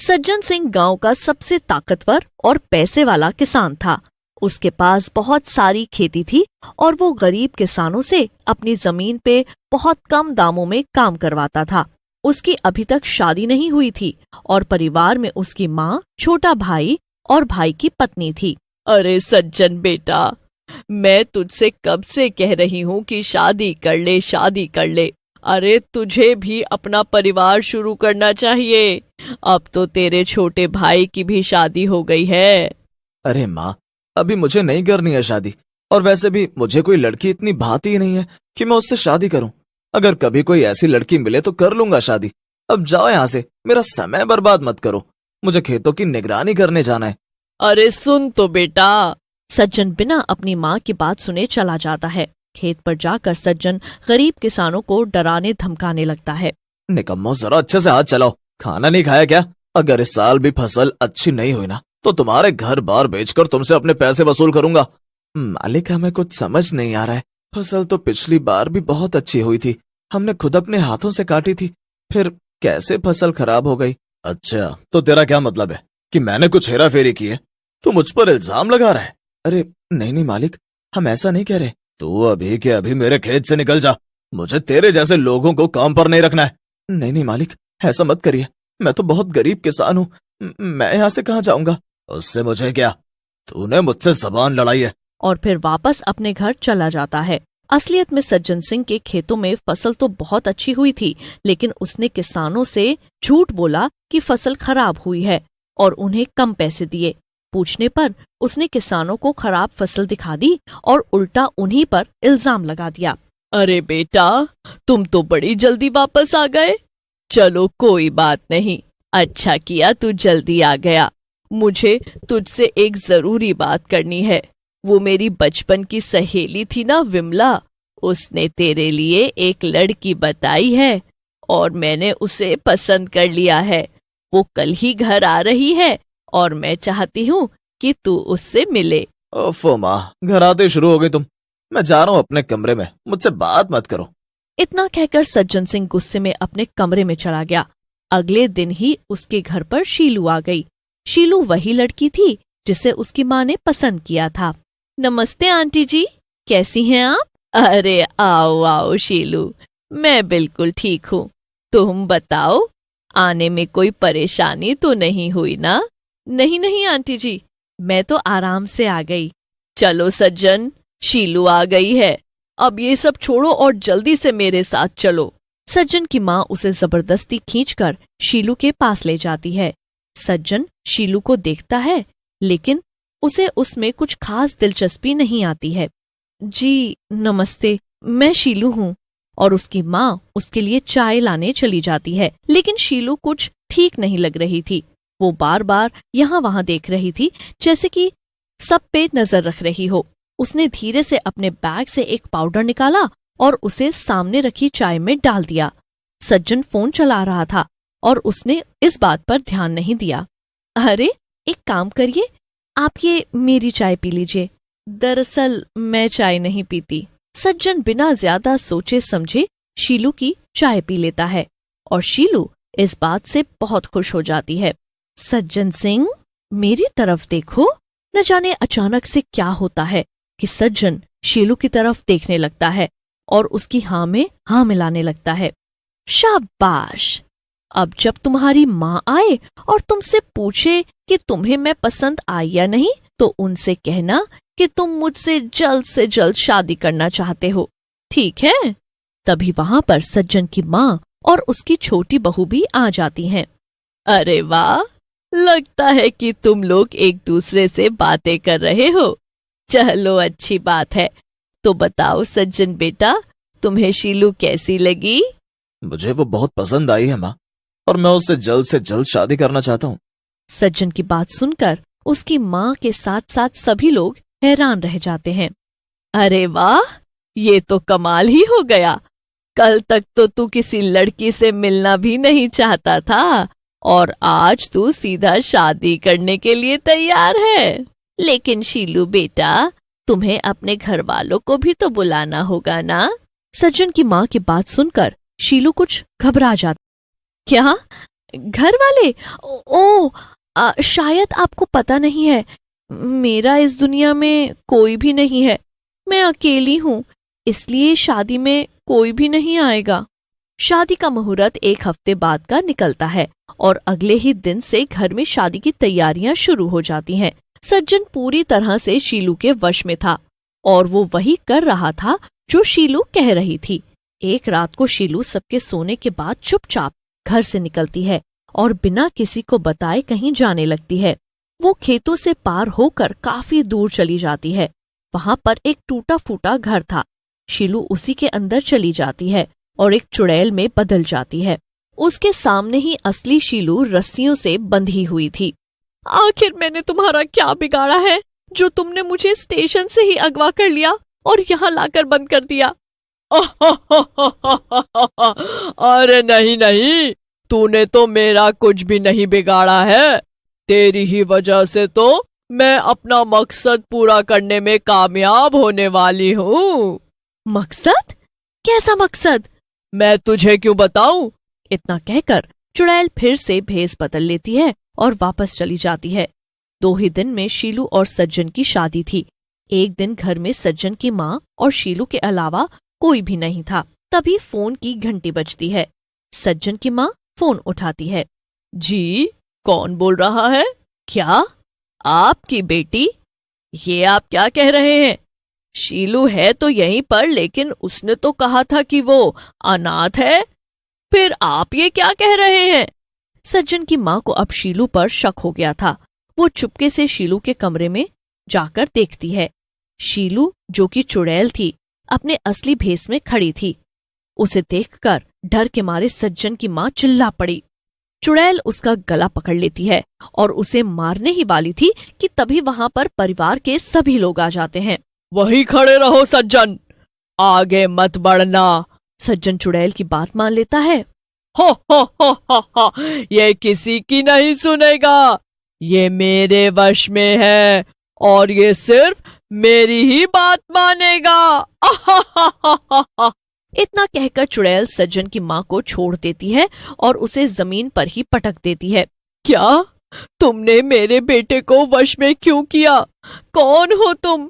सज्जन सिंह गांव का सबसे ताकतवर और पैसे वाला किसान था। उसके पास बहुत सारी खेती थी और वो गरीब किसानों से अपनी जमीन पे बहुत कम दामों में काम करवाता था। उसकी अभी तक शादी नहीं हुई थी और परिवार में उसकी माँ, छोटा भाई और भाई की पत्नी थी। अरे सज्जन बेटा, मैं तुझसे कब से कह रही हूँ कि शादी कर ले, शादी कर ले। अरे तुझे भी अपना परिवार शुरू करना चाहिए। अब तो तेरे छोटे भाई की भी शादी हो गई है। अरे माँ, अभी मुझे नहीं करनी है शादी, और वैसे भी मुझे कोई लड़की इतनी भाती ही नहीं है कि मैं उससे शादी करूं। अगर कभी कोई ऐसी लड़की मिले तो कर लूंगा शादी। अब जाओ यहाँ से, मेरा समय बर्बाद मत करो। मुझे खेतों की निगरानी करने जाना है। अरे सुन तो बेटा। सज्जन बिना अपनी माँ की बात सुने चला जाता है। खेत पर जाकर सज्जन गरीब किसानों को डराने धमकाने लगता है। निकम्मो, जरा अच्छे से हाथ चलाओ। खाना नहीं खाया क्या? अगर इस साल भी फसल अच्छी नहीं हुई ना तो तुम्हारे घर बार बेचकर तुमसे अपने पैसे वसूल करूंगा। मालिक, हमें कुछ समझ नहीं आ रहा है। फसल तो पिछली बार भी बहुत अच्छी हुई थी, हमने खुद अपने हाथों से काटी थी, फिर कैसे फसल खराब हो गई? अच्छा, तो तेरा क्या मतलब है कि मैंने कुछ हेरा फेरी की है? तू मुझ पर इल्जाम लगा रहा है? अरे नहीं नहीं मालिक, हम ऐसा नहीं कह रहे। तू अभी के अभी मेरे खेत से निकल जा। मुझे तेरे जैसे लोगों को काम पर नहीं रखना है। नहीं नहीं मालिक, ऐसा मत करिए। मैं तो बहुत गरीब किसान हूँ, मैं यहाँ से कहाँ जाऊंगा? उससे मुझे क्या, तूने मुझसे जबान लड़ाई है। और फिर वापस अपने घर चला जाता है। असलियत में सज्जन सिंह के खेतों में फसल तो बहुत अच्छी हुई थी, लेकिन उसने किसानों से झूठ बोला कि फसल खराब हुई है और उन्हें कम पैसे दिए। पूछने पर उसने किसानों को खराब फसल दिखा दी और उल्टा उन्हीं पर इल्जाम लगा दिया। अरे बेटा, तुम तो बड़ी जल्दी वापस आ गए। चलो कोई बात नहीं, अच्छा किया तू जल्दी आ गया। मुझे तुझसे एक जरूरी बात करनी है। वो मेरी बचपन की सहेली थी ना विमला, उसने तेरे लिए एक लड़की बताई है और मैंने उसे पसंद कर लिया है। वो कल ही घर आ रही है और मैं चाहती हूँ कि तू उससे मिले। ओफो माँ, घर आते शुरू हो गई तुम। मैं जा रहा हूँ अपने कमरे में, मुझसे बात मत करो। इतना कहकर सज्जन सिंह गुस्से में अपने कमरे में चला गया। अगले दिन ही उसके घर पर शीलू आ गई। शीलू वही लड़की थी जिसे उसकी माँ ने पसंद किया था। नमस्ते आंटी जी, कैसी हैं आप? अरे आओ आओ शीलू, मैं बिल्कुल ठीक हूँ। तुम बताओ, आने में कोई परेशानी तो नहीं हुई ना? नहीं नहीं आंटी जी, मैं तो आराम से आ गई। चलो सज्जन, शीलू आ गई है। अब ये सब छोड़ो और जल्दी से मेरे साथ चलो। सज्जन की माँ उसे जबरदस्ती खींचकर शीलू के पास ले जाती है। सज्जन शीलू को देखता है, लेकिन उसे उसमें कुछ खास दिलचस्पी नहीं आती है। जी नमस्ते, मैं शीलू हूँ। और उसकी माँ उसके लिए चाय लाने चली जाती है, लेकिन शीलू कुछ ठीक नहीं लग रही थी। वो बार बार यहाँ वहाँ देख रही थी, जैसे कि सब पे नजर रख रही हो। उसने धीरे से अपने बैग से एक पाउडर निकाला और उसे सामने रखी चाय में डाल दिया। सज्जन फोन चला रहा था और उसने इस बात पर ध्यान नहीं दिया। अरे एक काम करिए, आप ये मेरी चाय पी लीजिए। दरअसल मैं चाय नहीं पीती। सज्जन बिना ज्यादा सोचे समझे शीलू की चाय पी लेता है और शीलू इस बात से बहुत खुश हो जाती है। सज्जन सिंह, मेरी तरफ देखो। न जाने अचानक से क्या होता है कि सज्जन शीलू की तरफ देखने लगता है और उसकी हाँ में हाँ मिलाने लगता है। शाबाश! अब जब तुम्हारी माँ आए और तुमसे पूछे कि तुम्हें मैं पसंद आई या नहीं, तो उनसे कहना कि तुम मुझसे जल्द से जल्द शादी करना चाहते हो, ठीक है? तभी वहां पर सज्जन की माँ और उसकी छोटी बहू भी आ जाती हैं। अरे वाह, लगता है कि तुम लोग एक दूसरे से बातें कर रहे हो। चलो अच्छी बात है। तो बताओ सज्जन बेटा, तुम्हें शीलू कैसी लगी? मुझे वो बहुत पसंद आई है माँ, और मैं उससे जल्द शादी करना चाहता हूँ। सज्जन की बात सुनकर उसकी माँ के साथ साथ सभी लोग हैरान रह जाते हैं। अरे वाह, ये तो कमाल ही हो गया। कल तक तो तू किसी लड़की से मिलना भी नहीं चाहता था और आज तू सीधा शादी करने के लिए तैयार है। लेकिन शीलू बेटा, तुम्हें अपने घर वालों को भी तो बुलाना होगा ना? सज्जन की माँ की बात सुनकर शीलू कुछ घबरा जाती। क्या घर वाले? शायद आपको पता नहीं है, मेरा इस दुनिया में कोई भी नहीं है। मैं अकेली हूँ, इसलिए शादी में कोई भी नहीं आएगा। शादी का मुहूर्त 1 हफ्ते बाद का निकलता है और अगले ही दिन से घर में शादी की तैयारियां शुरू हो जाती हैं। सज्जन पूरी तरह से शीलू के वश में था और वो वही कर रहा था जो शीलू कह रही थी। एक रात को शीलू सबके सोने के बाद चुपचाप घर से निकलती है और बिना किसी को बताए कहीं जाने लगती है। वो खेतों से पार होकर काफी दूर चली जाती है। वहां पर एक टूटा फूटा घर था। शीलू उसी के अंदर चली जाती है और एक चुड़ैल में बदल जाती है। उसके सामने ही असली शीलू रस्सियों से बंधी हुई थी। आखिर मैंने तुम्हारा क्या बिगाड़ा है जो तुमने मुझे स्टेशन से ही अगवा कर लिया और यहाँ लाकर बंद कर दिया? अरे नहीं नहीं, तूने तो मेरा कुछ भी नहीं बिगाड़ा है। तेरी ही वजह से तो मैं अपना मकसद पूरा करने में कामयाब होने वाली हूँ। मकसद? कैसा मकसद? मैं तुझे क्यों बताऊं? इतना कहकर चुड़ैल फिर से भेस बदल लेती है और वापस चली जाती है। 2 ही दिन में शीलू और सज्जन की शादी थी। एक दिन घर में सज्जन की माँ और शीलू के अलावा कोई भी नहीं था। तभी फोन की घंटी बजती है। सज्जन की माँ फोन उठाती है। जी, कौन बोल रहा है? क्या आपकी बेटी? ये आप क्या कह रहे हैं? शीलू है तो यहीं पर, लेकिन उसने तो कहा था कि वो अनाथ है। फिर आप ये क्या कह रहे हैं? सज्जन की माँ को अब शीलू पर शक हो गया था। वो चुपके से शीलू के कमरे में जाकर देखती है। शीलू, जो कि चुड़ैल थी, अपने असली भेस में खड़ी थी। उसे देखकर डर के मारे सज्जन की माँ चिल्ला पड़ी। चुड़ैल उसका गला पकड़ लेती है और उसे मारने ही वाली थी कि तभी वहां पर परिवार के सभी लोग आ जाते हैं। वहीं खड़े रहो सज्जन, आगे मत बढ़ना। सज्जन चुड़ैल की बात मान लेता है। हो, ये किसी की नहीं सुनेगा। ये मेरे वश में है और ये सिर्फ मेरी ही बात मानेगा। इतना कहकर चुड़ैल सज्जन की माँ को छोड़ देती है और उसे जमीन पर ही पटक देती है। क्या तुमने मेरे बेटे को वश में क्यों किया? कौन हो तुम?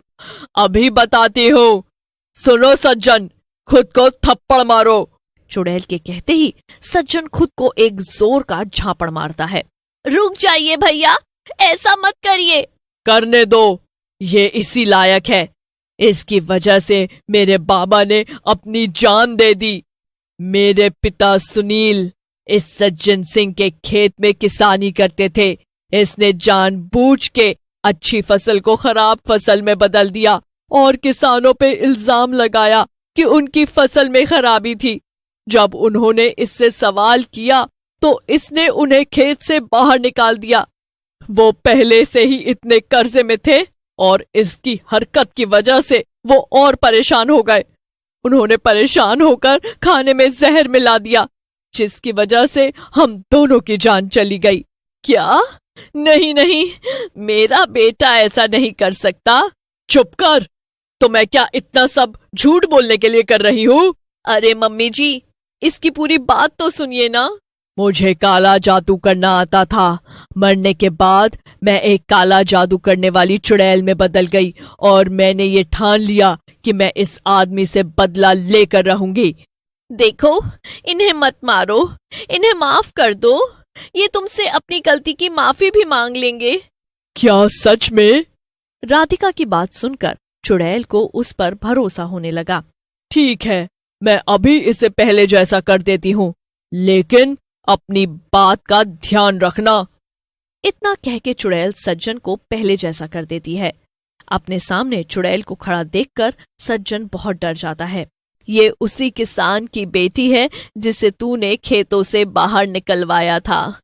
अभी बताती हूँ। सुनो सज्जन, खुद को थप्पड़ मारो। चुड़ैल के कहते ही सज्जन खुद को एक जोर का झापड़ मारता है। रुक जाइए भैया, ऐसा मत करिए। करने दो, ये इसी लायक है। इसकी वजह से मेरे बाबा ने अपनी जान दे दी। मेरे पिता सुनील इस सज्जन सिंह के खेत में किसानी करते थे। इसने जानबूझ के अच्छी फसल को खराब फसल में बदल दिया और किसानों पे इल्जाम लगाया कि उनकी फसल में खराबी थी। जब उन्होंने इससे सवाल किया तो इसने उन्हें खेत से बाहर निकाल दिया। वो पहले से ही इतने कर्जे में थे और इसकी हरकत की वजह से वो और परेशान हो गए। उन्होंने परेशान होकर खाने में जहर मिला दिया, जिसकी वजह से हम दोनों की जान चली गई। क्या? नहीं नहीं, मेरा बेटा ऐसा नहीं कर सकता। चुप कर। तो मैं क्या इतना सब झूठ बोलने के लिए कर रही हूँ? अरे मम्मी जी, इसकी पूरी बात तो सुनिए ना। मुझे काला जादू करना आता था। मरने के बाद मैं एक काला जादू करने वाली चुड़ैल में बदल गई और मैंने ये ठान लिया कि मैं इस आदमी से बदला लेकर रहूंगी। देखो, इन्हें मत मारो, इन्हें माफ कर दो। ये तुमसे अपनी गलती की माफी भी मांग लेंगे। क्या सच में? राधिका की बात सुनकर चुड़ैल को उस पर भरोसा होने लगा। ठीक है, मैं अभी इसे पहले जैसा कर देती हूँ, लेकिन अपनी बात का ध्यान रखना। इतना कह के चुड़ैल सज्जन को पहले जैसा कर देती है। अपने सामने चुड़ैल को खड़ा देखकर सज्जन बहुत डर जाता है। ये उसी किसान की बेटी है जिसे तूने खेतों से बाहर निकलवाया था।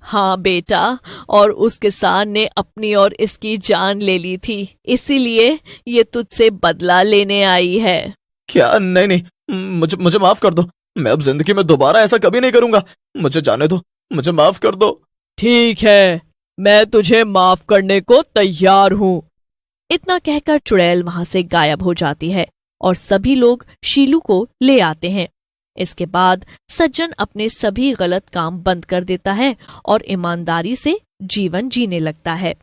हाँ बेटा, और उस किसान ने अपनी और इसकी जान ले ली थी, इसीलिए ये तुझसे बदला लेने आई है। क्या? नहीं नहीं, मुझे माफ कर दो। मैं अब जिंदगी में दोबारा ऐसा कभी नहीं करूंगा। मुझे जाने दो, मुझे माफ कर दो। ठीक है, मैं तुझे माफ करने को तैयार हूँ। इतना कहकर चुड़ैल वहां से गायब हो जाती है और सभी लोग शीलू को ले आते हैं। इसके बाद सज्जन अपने सभी गलत काम बंद कर देता है और ईमानदारी से जीवन जीने लगता है।